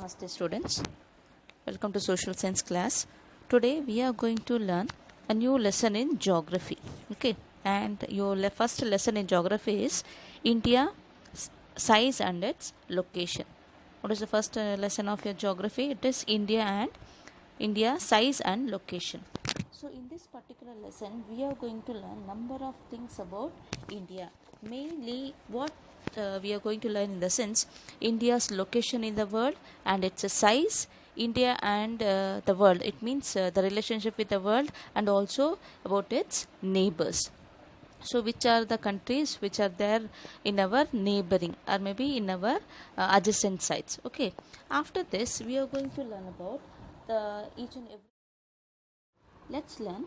Namaste students, welcome to social science class. Today we are going to learn a new lesson in geography. Okay, and your first lesson in geography is India size and its location. What is the first lesson of your geography? It is India size and location. So in this particular lesson we are going to learn number of things about India. Mainly what we are going to learn in the sense India's location in the world and its size, India and the world. It means the relationship with the world and also about its neighbors. So which are the countries which are there in our neighboring or maybe in our adjacent sites. Okay. After this we are going to learn about the each and every. Let's learn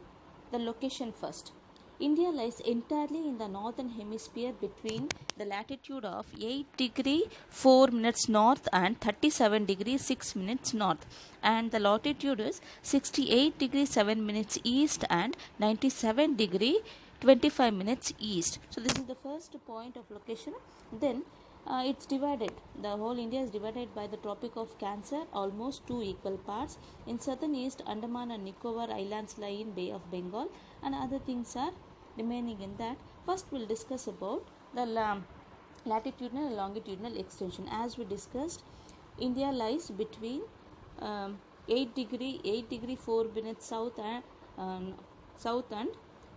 the location first. India lies entirely in the northern hemisphere between the latitude of 8 degree 4 minutes north and 37 degree 6 minutes north, and the latitude is 68 degree 7 minutes east and 97 degree 25 minutes east. So this is the first point of location. Then it's divided. The whole India is divided by the Tropic of Cancer, almost two equal parts. In southern east, Andaman and Nicobar Islands lie in Bay of Bengal, and other things are remaining in that. First, we'll discuss about the latitudinal and longitudinal extension. As we discussed, India lies between 8 degree 4 minutes south and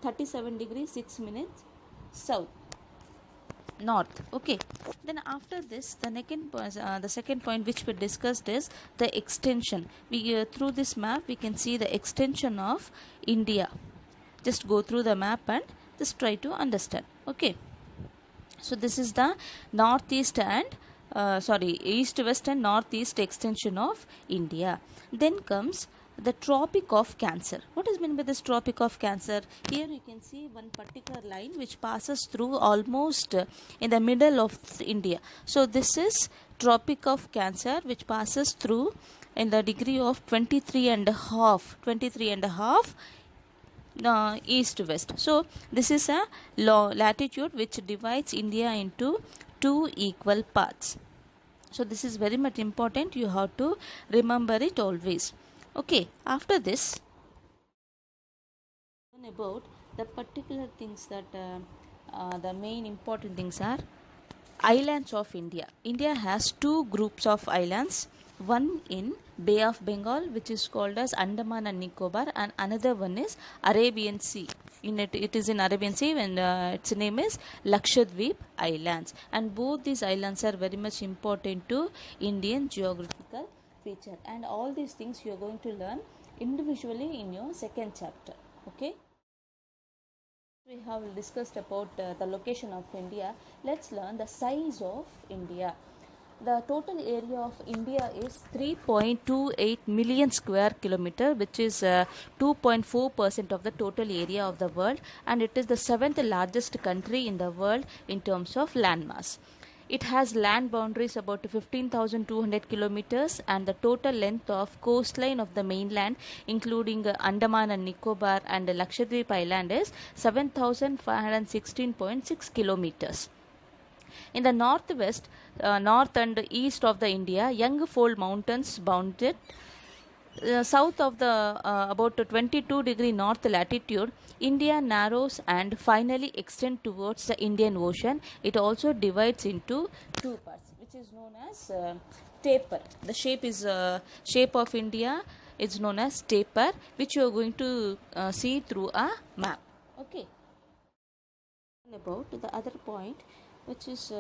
37 degree 6 minutes south. North. Okay, then after this the second point which we discussed is the extension. We through this map we can see the extension of India. Just go through the map and just try to understand. Okay, so this is the northeast and east west and northeast extension of India. Then comes the Tropic of Cancer. What is meant by this Tropic of Cancer? Here you can see one particular line which passes through almost in the middle of India. So this is Tropic of Cancer which passes through in the degree of 23 and a half east west. So this is a latitude which divides India into two equal parts. So this is very much important. You have to remember it always. Okay, after this, about the particular things that the main important things are islands of India. India has two groups of islands, one in Bay of Bengal which is called as Andaman and Nicobar, and another one is Arabian Sea. It is in Arabian Sea when its name is Lakshadweep Islands, and both these islands are very much important to Indian geographical feature, and all these things you are going to learn individually in your second chapter. Okay, we have discussed about the location of India. Let's learn the size of India. The total area of India is 3.28 million square kilometer, which is 2.4% of the total area of the world, and it is the 7th largest country in the world in terms of landmass. It has land boundaries about 15,200 kilometers, and the total length of coastline of the mainland, including Andaman and Nicobar and Lakshadweep Island, is 7,516.6 kilometers. In the northwest, north and east of the India, Young Fold Mountains bound it. South of the about 22 degree north latitude, India narrows and finally extends towards the Indian Ocean. It also divides into two parts, which is known as taper. The shape of India is known as taper, which you are going to see through a map. Okay. About the other point, which is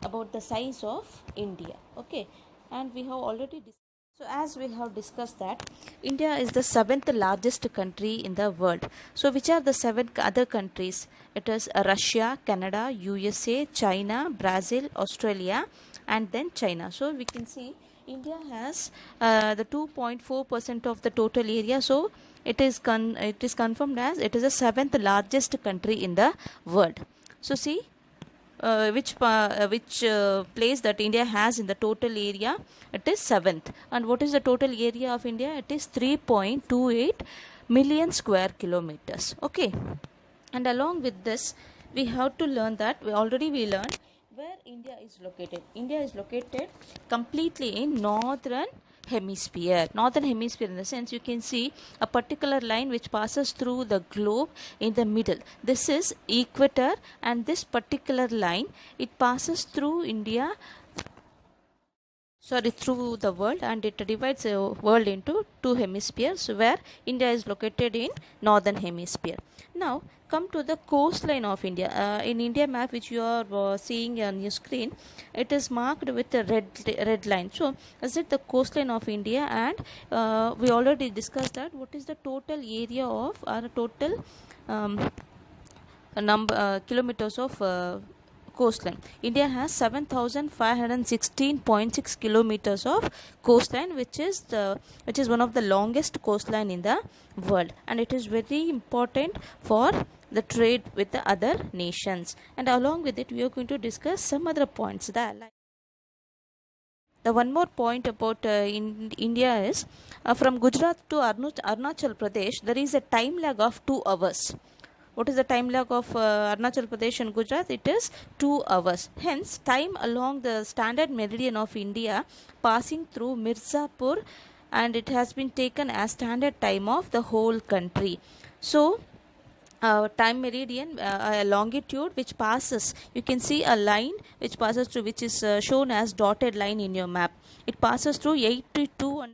about the size of India. Okay, and we have already discussed. So as we have discussed that India is the 7th largest country in the world. So which are the 7 other countries? It is Russia, Canada, USA, China, Brazil, Australia, and then China. So we can see India has the 2.4% of the total area. So it is confirmed as it is the 7th largest country in the world. So see which place that India has in the total area. It is 7th. And what is the total area of India? It is 3.28 million square kilometers. Okay, and along with this we have to learn that we learned where India is located. India is located completely in northern hemisphere. Northern hemisphere, in the sense you can see a particular line which passes through the globe in the middle. This is equator, and this particular line, it passes through India, through the world, and it divides the world into two hemispheres, where India is located in northern hemisphere. Now come to the coastline of India. In India map which you are seeing on your screen, it is marked with a red line. So is it the coastline of India? And we already discussed that what is the total area of, or total kilometers of coastline. India has 7,516.6 kilometers of coastline, which is one of the longest coastline in the world, and it is very important for the trade with the other nations. And along with it, we are going to discuss some other points. The one more point about in India is from Gujarat to Arunachal Pradesh, there is a time lag of 2 hours. What is the time lag of Arunachal Pradesh and Gujarat? It is 2 hours. Hence, time along the standard meridian of India passing through Mirzapur, and it has been taken as standard time of the whole country. So, time meridian, a longitude which passes, you can see a line which passes through, which is shown as dotted line in your map. It passes through 82 and